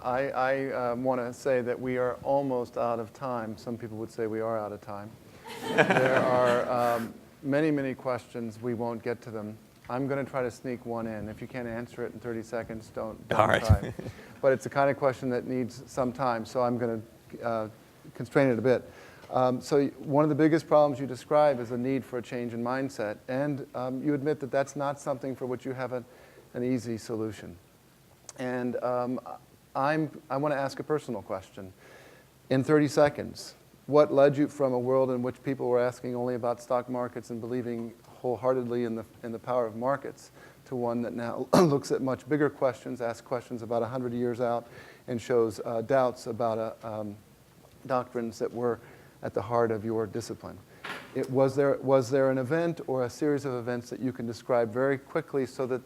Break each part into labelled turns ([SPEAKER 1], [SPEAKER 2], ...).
[SPEAKER 1] I want to say that we are almost out of time. Some people would say we are out of time. There are many, many questions. We won't get to them. I'm going to try to sneak one in. If you can't answer it in 30 seconds, don't try. But it's the kind of question that needs some time, so I'm going to constrain it a bit. So one of the biggest problems you describe is a need for a change in mindset, and you admit that that's not something for which you have an easy solution. And I want to ask a personal question. In 30 seconds, what led you from a world in which people were asking only about stock markets and believing wholeheartedly in the power of markets to one that now looks at much bigger questions, asks questions about 100 years out, and shows doubts about doctrines that were at the heart of your discipline? Was there an event or a series of events that you can describe very quickly so that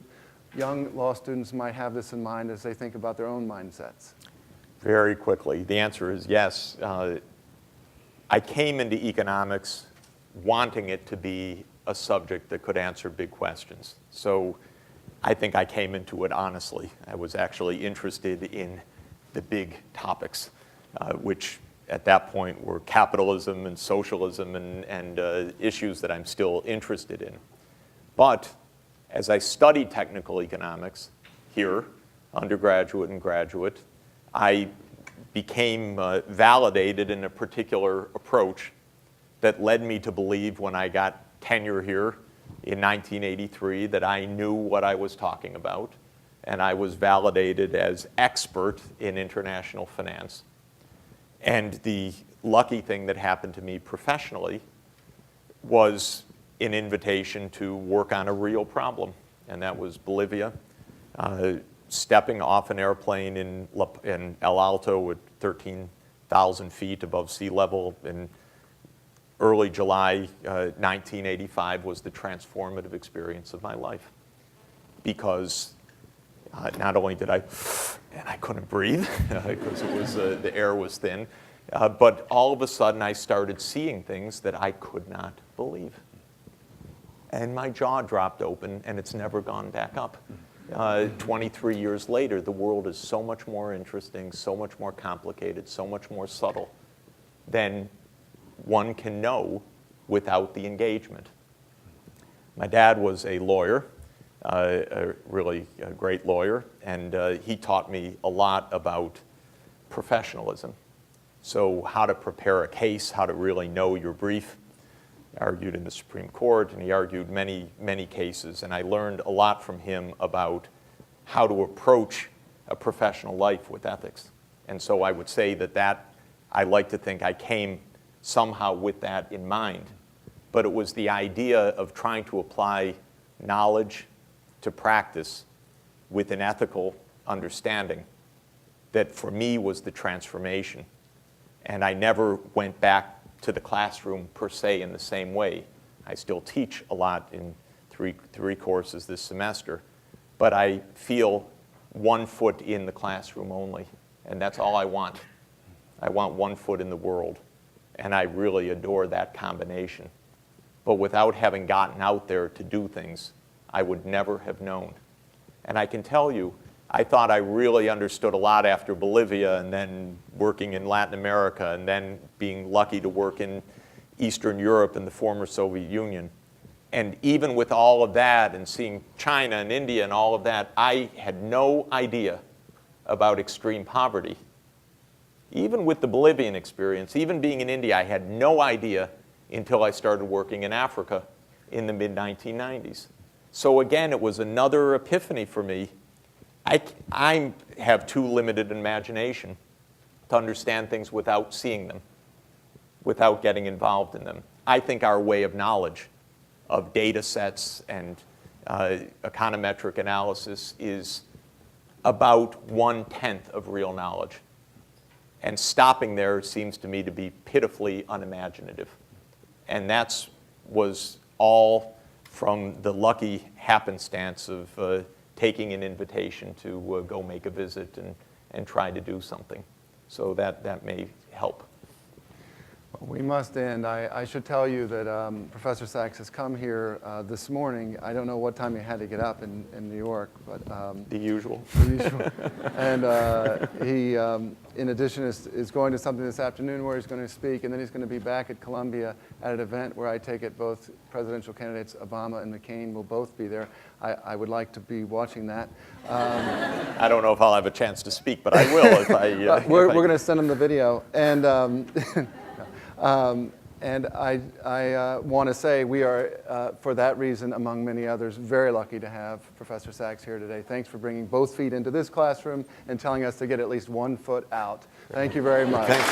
[SPEAKER 1] young law students might have this in mind as they think about their own mindsets?
[SPEAKER 2] Very quickly. The answer is yes. I came into economics wanting it to be a subject that could answer big questions. So I think I came into it honestly. I was actually interested in the big topics, which at that point were capitalism and socialism and issues that I'm still interested in. But as I studied technical economics here, undergraduate and graduate, I became validated in a particular approach that led me to believe when I got tenure here in 1983 that I knew what I was talking about, and I was validated as expert in international finance. And the lucky thing that happened to me professionally was an invitation to work on a real problem, and that was Bolivia. Stepping off an airplane in El Alto at 13,000 feet above sea level in early July 1985 was the transformative experience of my life. Because not only did I couldn't breathe because it was, the air was thin, but all of a sudden I started seeing things that I could not believe. And my jaw dropped open, and it's never gone back up. 23 years later, the world is so much more interesting, so much more complicated, so much more subtle than one can know without the engagement. My dad was a lawyer, a really great lawyer, and he taught me a lot about professionalism. So how to prepare a case, how to really know your brief. Argued in the Supreme Court, and he argued many, many cases, and I learned a lot from him about how to approach a professional life with ethics. And so I would say that I like to think I came somehow with that in mind, but it was the idea of trying to apply knowledge to practice with an ethical understanding that for me was the transformation. And I never went back to the classroom per se in the same way. I still teach a lot in three courses this semester, but I feel 1 foot in the classroom only, and that's all I want. I want 1 foot in the world, and I really adore that combination. But without having gotten out there to do things, I would never have known. And I can tell you, I thought I really understood a lot after Bolivia and then working in Latin America and then being lucky to work in Eastern Europe and the former Soviet Union. And even with all of that and seeing China and India and all of that, I had no idea about extreme poverty. Even with the Bolivian experience, even being in India, I had no idea until I started working in Africa in the mid-1990s. So again, it was another epiphany for me. I have too limited an imagination to understand things without seeing them, without getting involved in them. I think our way of knowledge of data sets and econometric analysis is about 1/10 of real knowledge. And stopping there seems to me to be pitifully unimaginative. And that was all from the lucky happenstance of taking an invitation to go make a visit and try to do something. So that may help.
[SPEAKER 1] We must end. I should tell you that Professor Sachs has come here this morning. I don't know what time he had to get up in New York, but
[SPEAKER 2] The usual.
[SPEAKER 1] the usual. And he, in addition, is going to something this afternoon where he's going to speak, and then he's going to be back at Columbia at an event where I take it both presidential candidates Obama and McCain will both be there. I would like to be watching that.
[SPEAKER 2] I don't know if I'll have a chance to speak, but I will if I.
[SPEAKER 1] We're going to send him the video. And I want to say we are, for that reason, among many others, very lucky to have Professor Sachs here today. Thanks for bringing both feet into this classroom and telling us to get at least 1 foot out. Thank you very much.
[SPEAKER 2] Thanks.